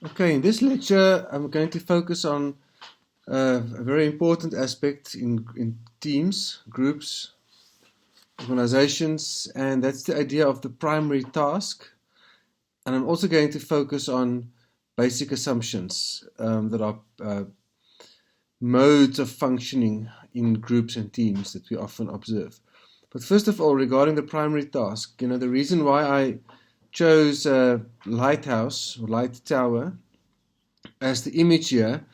Okay, in this lecture, I'm going to focus on a very important aspect in teams, groups, organizations, and that's the idea of the primary task. And I'm also going to focus on basic assumptions that are modes of functioning in groups and teams that we often observe. But first of all, regarding the primary task, the reason why I chose lighthouse or light tower as the image here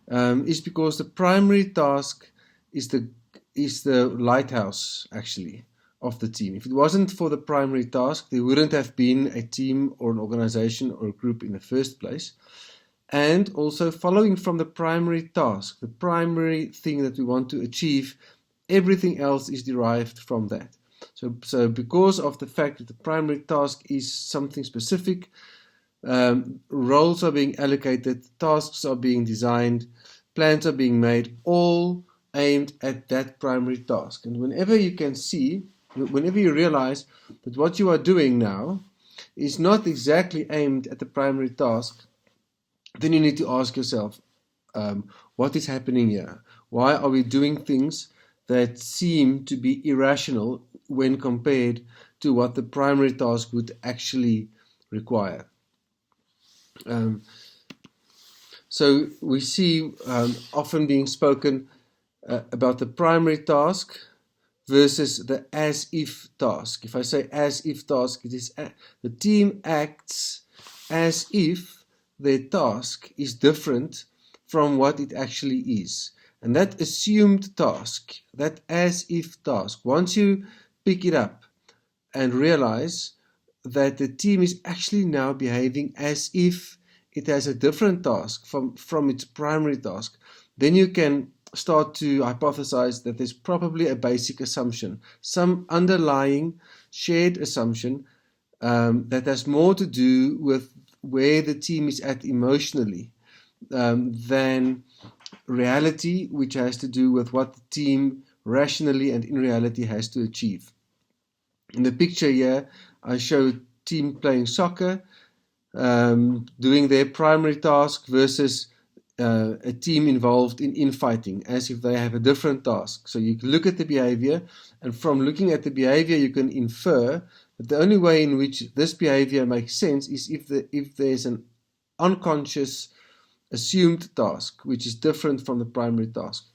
is because the primary task is the lighthouse actually of the team. If it wasn't for the primary task, there wouldn't have been a team or an organization or a group in the first place. And also following from the primary task, the primary thing that we want to achieve, everything else is derived from that. So because of the fact that the primary task is something specific, roles are being allocated, tasks are being designed, plans are being made, all aimed at that primary task. And whenever you realize that what you are doing now is not exactly aimed at the primary task, then you need to ask yourself, what is happening here? Why are we doing things that seem to be irrational when compared to what the primary task would actually require? So we see often being spoken about the primary task versus the as-if task. If I say as-if task, it is the team acts as if their task is different from what it actually is. And that assumed task, that as-if task, once you pick it up and realize that the team is actually now behaving as if it has a different task from its primary task, then you can start to hypothesize that there's probably a basic assumption, some underlying shared assumption that has more to do with where the team is at emotionally than reality, which has to do with what the team rationally and in reality has to achieve. In the picture here, I show a team playing soccer, doing their primary task versus a team involved in infighting, as if they have a different task. So you can look at the behavior, and from looking at the behavior, you can infer that the only way in which this behavior makes sense is if there's an unconscious assumed task, which is different from the primary task.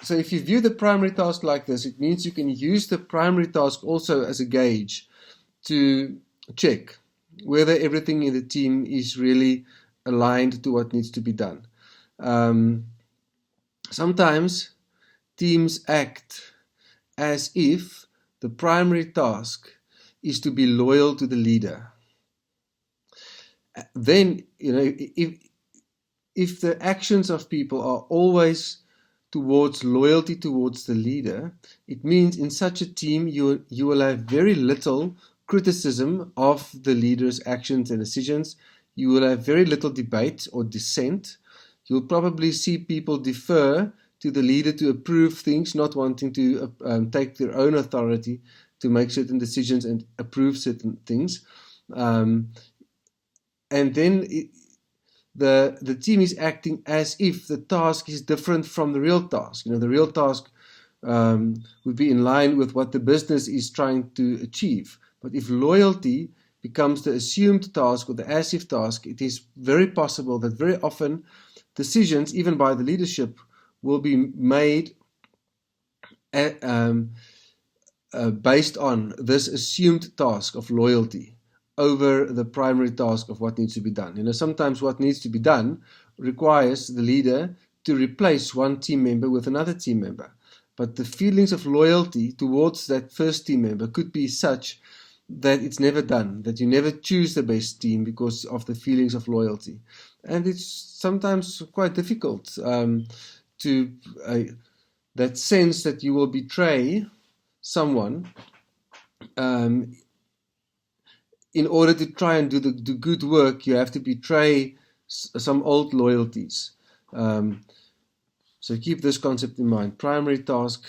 So if you view the primary task like this, it means you can use the primary task also as a gauge to check whether everything in the team is really aligned to what needs to be done. Sometimes teams act as if the primary task is to be loyal to the leader. Then, if the actions of people are always towards loyalty towards the leader, it means in such a team you will have very little criticism of the leader's actions and decisions. You will have very little debate or dissent. You'll probably see people defer to the leader to approve things, not wanting to take their own authority to make certain decisions and approve certain things. And then the team is acting as if the task is different from the real task. The real task would be in line with what the business is trying to achieve. But if loyalty becomes the assumed task or the as-if task, it is very possible that very often decisions, even by the leadership, will be made based on this assumed task of loyalty over the primary task of what needs to be done. Sometimes what needs to be done requires the leader to replace one team member with another team member. But the feelings of loyalty towards that first team member could be such that it's never done, that you never choose the best team because of the feelings of loyalty. And it's sometimes quite difficult to that sense that you will betray someone in order to try and do good work. You have to betray some old loyalties. So keep this concept in mind. Primary task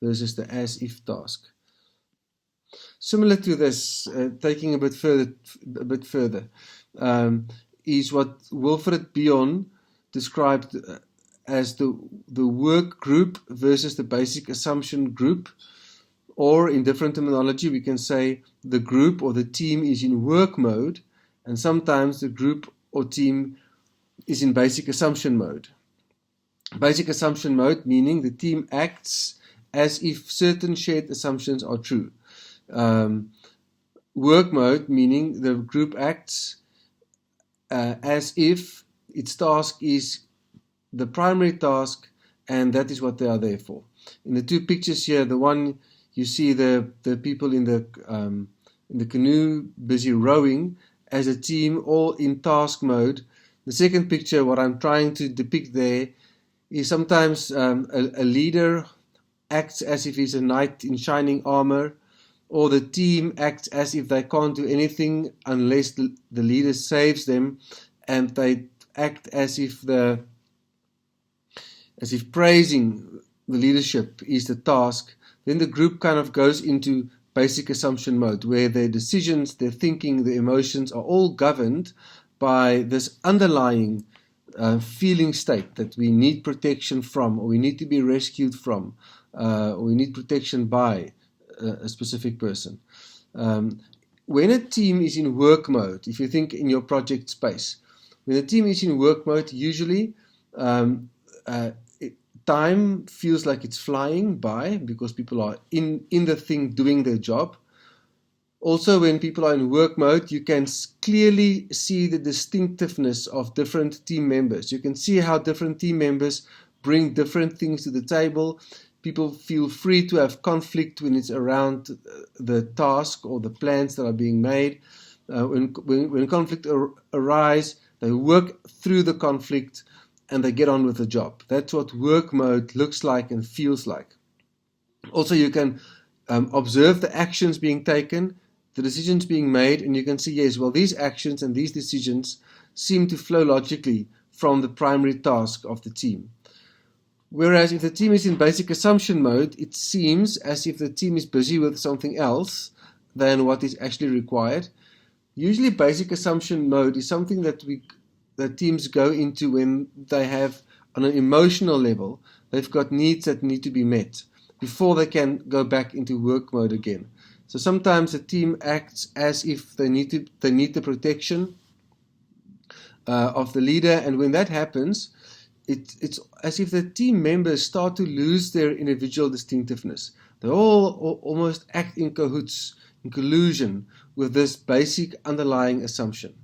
versus the as-if task. similar to this, taking a bit further, is what Wilfred Bion described as the work group versus the basic assumption group. Or in different terminology, we can say the group or the team is in work mode, and sometimes the group or team is in basic assumption mode. Basic assumption mode meaning the team acts as if certain shared assumptions are true. Work mode meaning the group acts as if its task is the primary task, and that is what they are there for. In the two pictures here, the one you see the people in the canoe busy rowing as a team, all in task mode. The second picture, what I'm trying to depict there, is sometimes a leader acts as if he's a knight in shining armor, or the team acts as if they can't do anything unless the leader saves them, and they act as if praising the leadership is the task. Then the group kind of goes into basic assumption mode, where their decisions, their thinking, their emotions are all governed by this underlying feeling state that we need protection from, or we need to be rescued from, or we need protection by a specific person. When a team is in work mode, if you think in your project space, when a team is in work mode, usually time feels like it's flying by because people are in the thing doing their job. Also, when people are in work mode, you can clearly see the distinctiveness of different team members. You can see how different team members bring different things to the table. People feel free to have conflict when it's around the task or the plans that are being made. When conflict arises, they work through the conflict and they get on with the job. That's what work mode looks like and feels like. Also, you can observe the actions being taken, the decisions being made, and you can see, yes, well, these actions and these decisions seem to flow logically from the primary task of the team. Whereas if the team is in basic assumption mode, it seems as if the team is busy with something else than what is actually required. Usually basic assumption mode is something that teams go into when they have, on an emotional level, they've got needs that need to be met before they can go back into work mode again. So sometimes the team acts as if they need the protection of the leader, and when that happens, it's as if the team members start to lose their individual distinctiveness. They all almost act in cahoots, in collusion with this basic underlying assumption.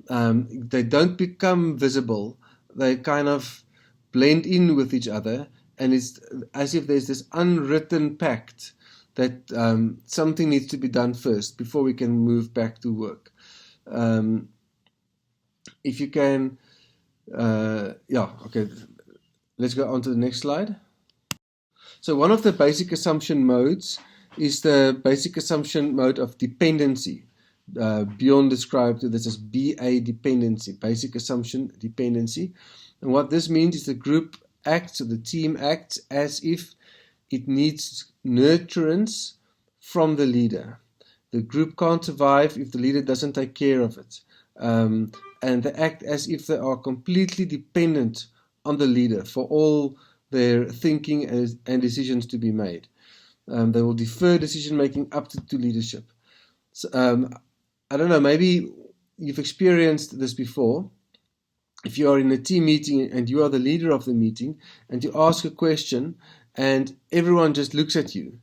They don't become visible. They kind of blend in with each other, and it's as if there's this unwritten pact that something needs to be done first before we can move back to work. If you can, okay, let's go on to the next slide. So one of the basic assumption modes is the basic assumption mode of dependency. Bion described this as BA dependency, basic assumption dependency. And what this means is the group acts, or the team acts, as if it needs nurturance from the leader. The group can't survive if the leader doesn't take care of it. And they act as if they are completely dependent on the leader for all their thinking and decisions to be made. They will defer decision making up to leadership. So, I don't know, maybe you've experienced this before. If you are in a team meeting and you are the leader of the meeting and you ask a question and everyone just looks at you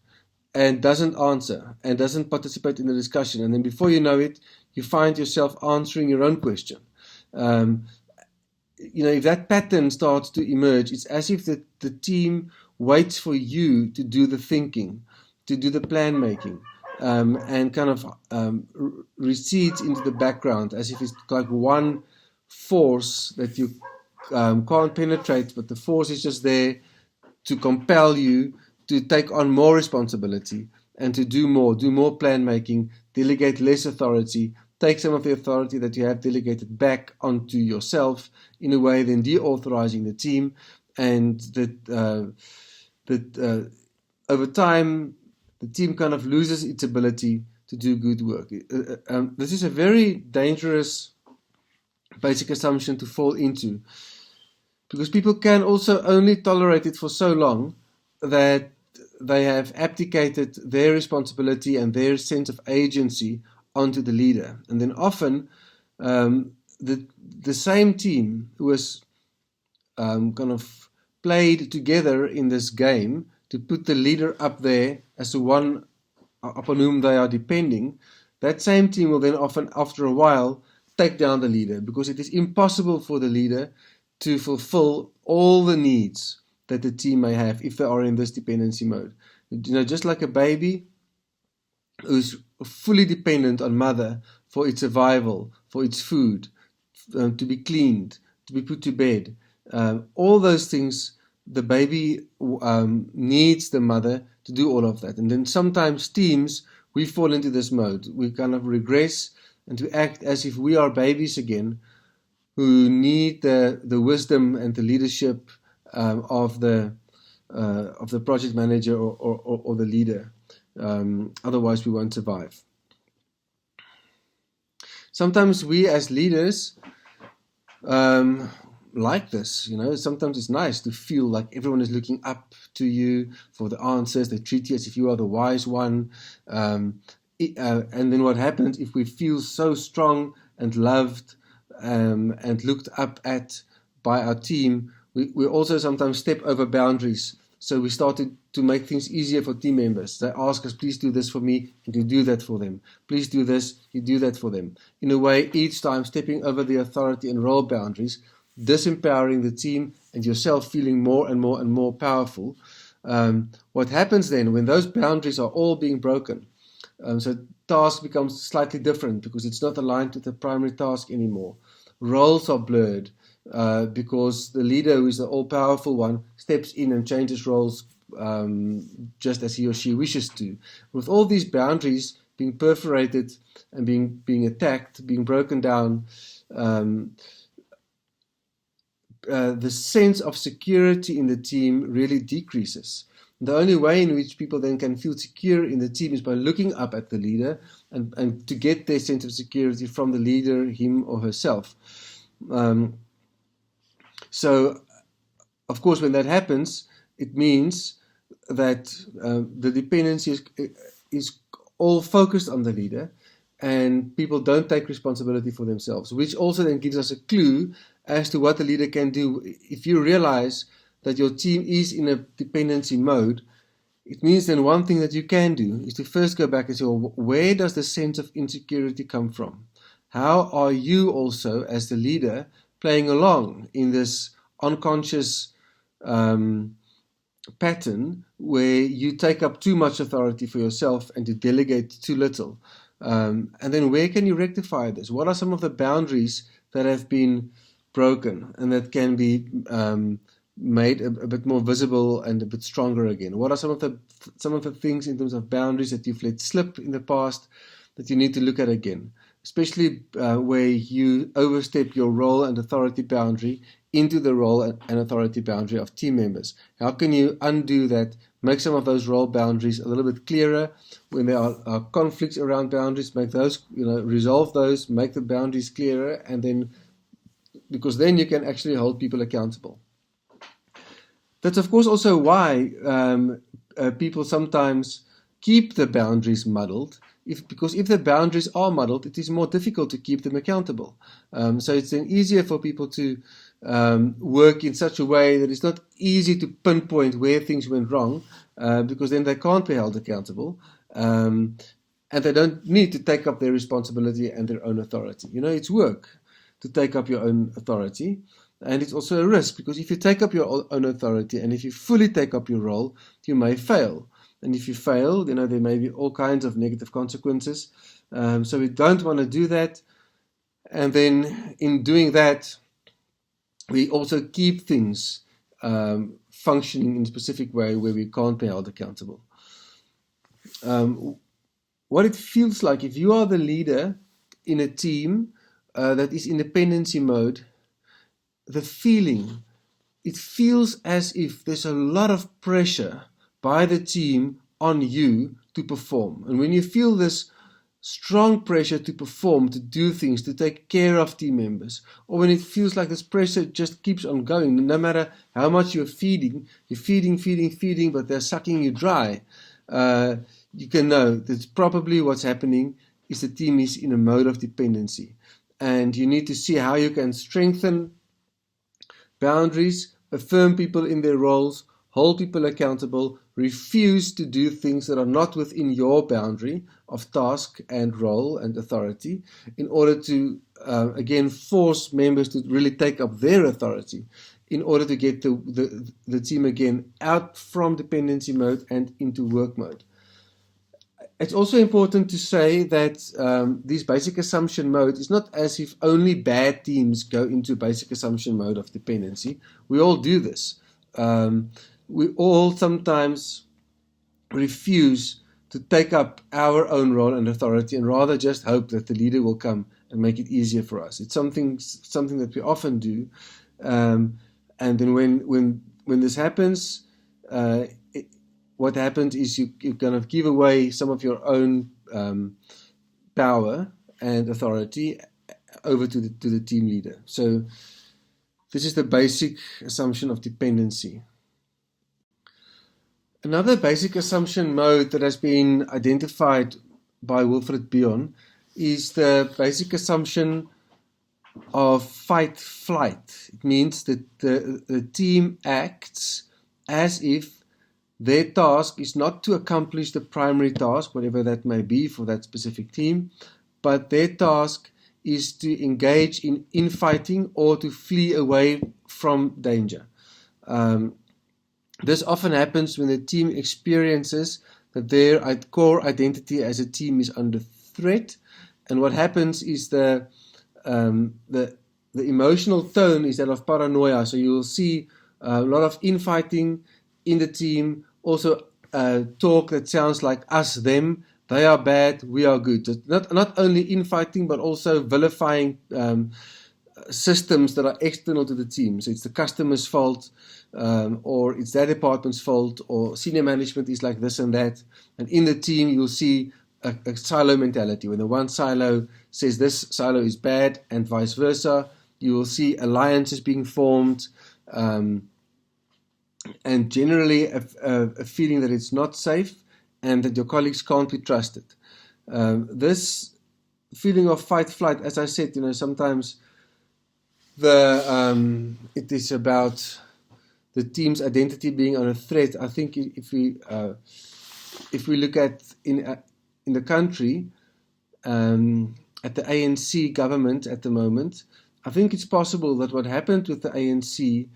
and doesn't answer and doesn't participate in the discussion, and then before you know it, you find yourself answering your own question. If that pattern starts to emerge, it's as if the team waits for you to do the thinking, to do the plan making, and kind of recedes into the background, as if it's like one force that you can't penetrate, but the force is just there to compel you to take on more responsibility and to do more plan making, delegate less authority, take some of the authority that you have delegated back onto yourself, in a way then deauthorizing the team, and that over time the team kind of loses its ability to do good work. This is a very dangerous basic assumption to fall into, because people can also only tolerate it for so long that they have abdicated their responsibility and their sense of agency onto the leader. And then often the same team who has kind of played together in this game to put the leader up there as the one upon whom they are depending, that same team will then often, after a while, take down the leader, because it is impossible for the leader to fulfill all the needs that the team may have if they are in this dependency mode. Just like a baby who's fully dependent on mother for its survival, for its food, to be cleaned, to be put to bed. All those things, the baby needs the mother to do all of that. And then sometimes teams, we fall into this mode. We kind of regress and to act as if we are babies again, who need the wisdom and the leadership of the project manager or the leader. Otherwise, we won't survive. Sometimes we as leaders like this, sometimes it's nice to feel like everyone is looking up to you for the answers. They treat you as if you are the wise one. And then what happens if we feel so strong and loved and looked up at by our team? We also sometimes step over boundaries. So we started to make things easier for team members. They ask us, please do this for me, and you do that for them. Please do this, you do that for them. In a way, each time stepping over the authority and role boundaries, disempowering the team and yourself feeling more and more and more powerful. What happens then when those boundaries are all being broken? So task becomes slightly different because it's not aligned to the primary task anymore. Roles are blurred because the leader, who is the all-powerful one, steps in and changes roles just as he or she wishes to. With all these boundaries being perforated and being attacked, being broken down, the sense of security in the team really decreases. The only way in which people then can feel secure in the team is by looking up at the leader and to get their sense of security from the leader, him or herself. So, of course, when that happens, it means that the dependency is all focused on the leader, and people don't take responsibility for themselves, which also then gives us a clue as to what the leader can do. If you realize that your team is in a dependency mode, it means then one thing that you can do is to first go back and say, well, where does the sense of insecurity come from? How are you also, as the leader, playing along in this unconscious pattern where you take up too much authority for yourself and you delegate too little? And then where can you rectify this? What are some of the boundaries that have been broken and that can be made a bit more visible and a bit stronger again? What are some of the things in terms of boundaries that you've let slip in the past that you need to look at again? Especially where you overstep your role and authority boundary into the role and authority boundary of team members. How can you undo that? Make some of those role boundaries a little bit clearer. When there are conflicts around boundaries, make those, resolve those, make the boundaries clearer, and then, because then you can actually hold people accountable. That's of course also why people sometimes keep the boundaries muddled. Because if the boundaries are muddled, it is more difficult to keep them accountable. So it's then easier for people to work in such a way that it's not easy to pinpoint where things went wrong, because then they can't be held accountable, and they don't need to take up their responsibility and their own authority. It's work to take up your own authority, and it's also a risk, because if you take up your own authority and if you fully take up your role, you may fail. And if you fail, there may be all kinds of negative consequences. So we don't want to do that. And then in doing that, we also keep things functioning in a specific way where we can't be held accountable. What it feels like if you are the leader in a team that is in dependency mode, it feels as if there's a lot of pressure by the team on you to perform. And when you feel this strong pressure to perform, to do things, to take care of team members, or when it feels like this pressure just keeps on going, no matter how much you're feeding, but they're sucking you dry, you can know that probably what's happening is the team is in a mode of dependency. And you need to see how you can strengthen boundaries, affirm people in their roles, hold people accountable, refuse to do things that are not within your boundary of task and role and authority, in order to, again, force members to really take up their authority in order to get the team again out from dependency mode and into work mode. It's also important to say that this basic assumption mode is not as if only bad teams go into basic assumption mode of dependency. We all do this. We all sometimes refuse to take up our own role and authority and rather just hope that the leader will come and make it easier for us. It's something that we often do. And then when this happens, what happens is you kind of give away some of your own power and authority over to the team leader. So this is the basic assumption of dependency. Another basic assumption mode that has been identified by Wilfred Bion is the basic assumption of fight-flight. It means that the team acts as if their task is not to accomplish the primary task, whatever that may be for that specific team, but their task is to engage in infighting or to flee away from danger. This often happens when the team experiences that their core identity as a team is under threat, and what happens is the emotional tone is that of paranoia. So you will see a lot of infighting in the team, also talk that sounds like us, them, they are bad, we are good. So not only infighting, but also vilifying systems that are external to the team. So it's the customer's fault, or it's their department's fault, or senior management is like this and that. And in the team, you'll see a silo mentality. When the one silo says this silo is bad and vice versa, you will see alliances being formed, and generally a feeling that it's not safe and that your colleagues can't be trusted. This feeling of fight-flight, as I said, sometimes it is about the team's identity being under threat. I think if we look at in the country, at the ANC government at the moment, I think it's possible that what happened with the ANC,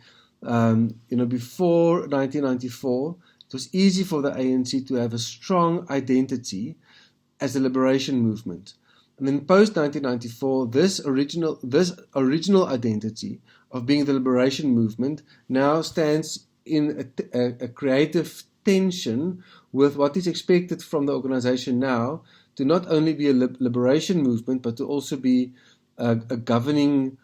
before 1994, it was easy for the ANC to have a strong identity as a liberation movement. And then post-1994, this original identity of being the liberation movement now stands in a creative tension with what is expected from the organization now to not only be a liberation movement, but to also be a governing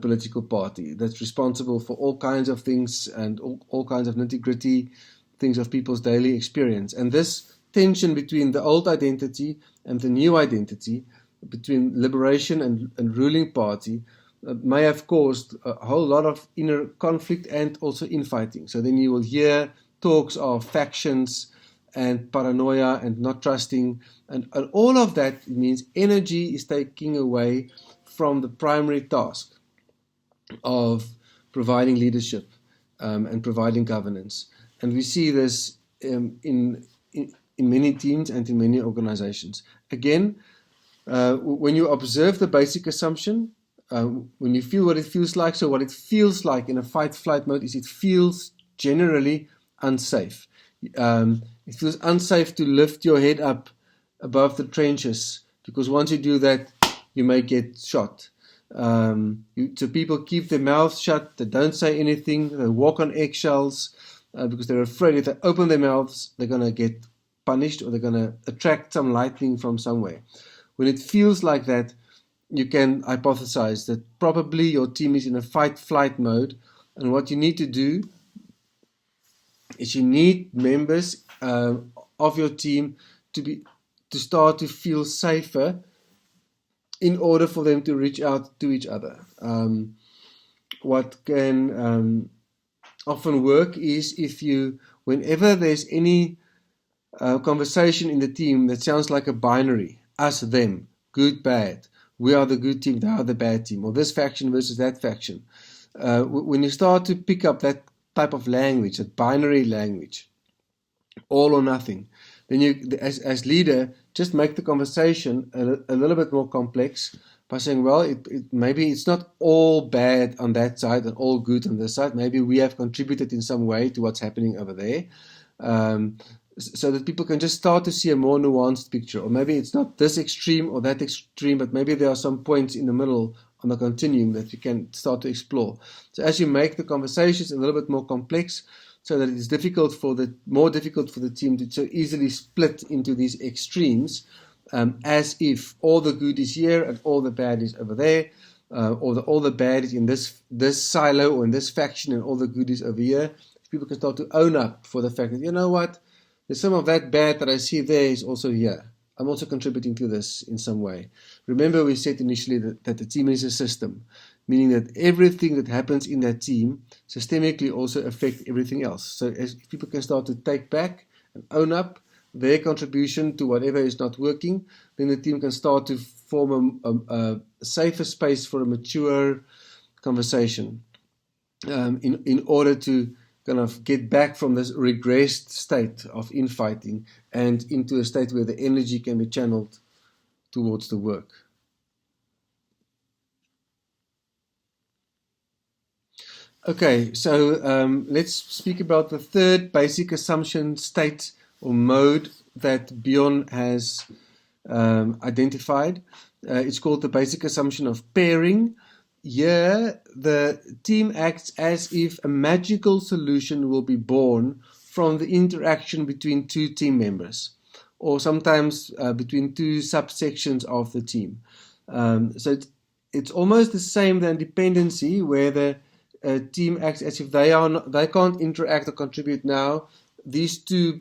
political party that's responsible for all kinds of things and all kinds of nitty-gritty things of people's daily experience. And this tension between the old identity and the new identity, between liberation and ruling party, may have caused a whole lot of inner conflict and also infighting. So then you will hear talks of factions and paranoia and not trusting, and all of that means energy is taking away from the primary task of providing leadership and providing governance. And we see this in many teams and in many organizations. Again, when you observe the basic assumption, when you feel what it feels like, so what it feels like in a fight-flight mode is it feels generally unsafe. It feels unsafe to lift your head up above the trenches, because once you do that, you may get shot. So people keep their mouths shut, they don't say anything, they walk on eggshells, because they're afraid if they open their mouths, they're going to get punished or they're going to attract some lightning from somewhere. When it feels like that, you can hypothesize that probably your team is in a fight-flight mode, and what you need to do is you need members of your team to start to feel safer in order for them to reach out to each other. What can often work is if you, whenever there's any conversation in the team that sounds like a binary, us, them, good, bad, we are the good team, they are the bad team, or this faction versus that faction. When you start to pick up that type of language, that binary language, all or nothing, then you, as leader, just make the conversation a little bit more complex by saying, well, maybe it's not all bad on that side and all good on this side. Maybe we have contributed in some way to what's happening over there. So that people can just start to see a more nuanced picture. Or maybe it's not this extreme or that extreme, but maybe there are some points in the middle on the continuum that you can start to explore. So as you make the conversations a little bit more complex, so that it is more difficult for the team to so easily split into these extremes, as if all the good is here and all the bad is over there, or all the bad is in this silo or in this faction and all the good is over here. People can start to own up for the fact that, you know what, there's some of that bad that I see there is also here. I'm also contributing to this in some way. Remember, we said initially that the team is a system, meaning that everything that happens in that team systemically also affects everything else. So as people can start to take back and own up their contribution to whatever is not working, then the team can start to form a safer space for a mature conversation in order to kind of get back from this regressed state of infighting and into a state where the energy can be channeled towards the work. Okay, so let's speak about the third basic assumption state or mode that Bjorn has identified. It's called the basic assumption of pairing. Here, the team acts as if a magical solution will be born from the interaction between two team members, or sometimes between two subsections of the team. So it's almost the same than dependency, where the team acts as if they can't interact or contribute now. These two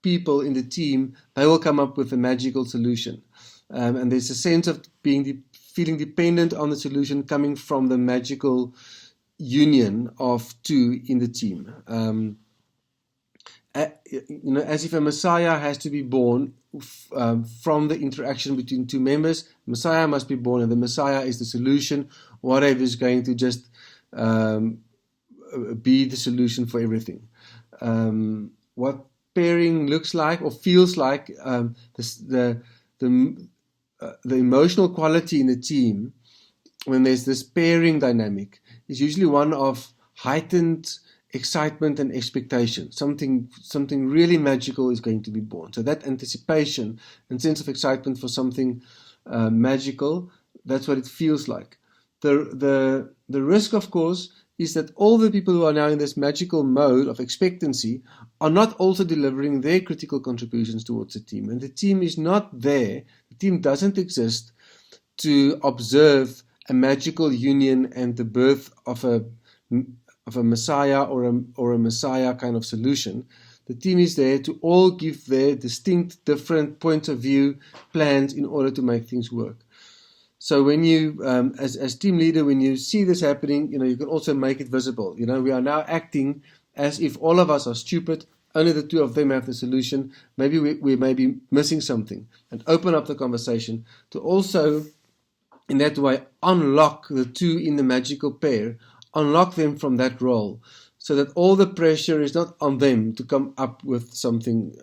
people in the team, they will come up with a magical solution. And there's a sense of feeling dependent on the solution coming from the magical union of two in the team. As if a Messiah has to be born from the interaction between two members. Messiah must be born, and the Messiah is the solution. Whatever is going to just be the solution for everything. What pairing looks like or feels like, the emotional quality in the team when there's this pairing dynamic is usually one of heightened excitement and expectation. Something really magical is going to be born. So that anticipation and sense of excitement for something magical, that's what it feels like. The risk, of course, is that all the people who are now in this magical mode of expectancy are not also delivering their critical contributions towards the team. And the team is not there. The team doesn't exist to observe a magical union and the birth of a Messiah or a Messiah kind of solution. The team is there to all give their distinct, different points of view, plans in order to make things work. So when you, as team leader, when you see this happening, you can also make it visible. We are now acting as if all of us are stupid. Only the two of them have the solution. Maybe we may be missing something, and open up the conversation to also, in that way, unlock the two in the magical pair, unlock them from that role, so that all the pressure is not on them to come up with something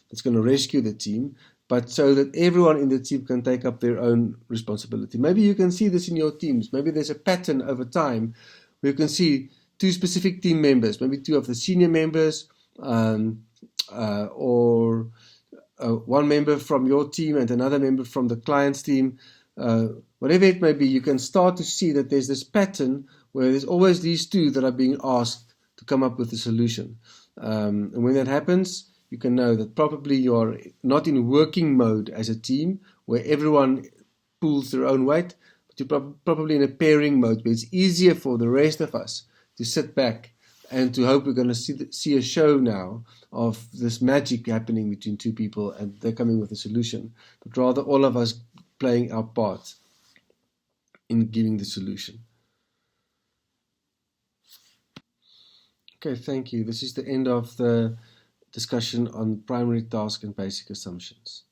that's going to rescue the team, but so that everyone in the team can take up their own responsibility. Maybe you can see this in your teams. Maybe there's a pattern over time where you can see two specific team members, maybe two of the senior members, or one member from your team and another member from the client's team. Whatever it may be, you can start to see that there's this pattern where there's always these two that are being asked to come up with a solution. And when that happens, you can know that probably you are not in working mode as a team where everyone pulls their own weight, but you're probably in a pairing mode where it's easier for the rest of us to sit back and to hope we're going to see a show now of this magic happening between two people and they're coming with a solution, but rather all of us playing our part in giving the solution. Okay, thank you. This is the end of the discussion on primary task and basic assumptions.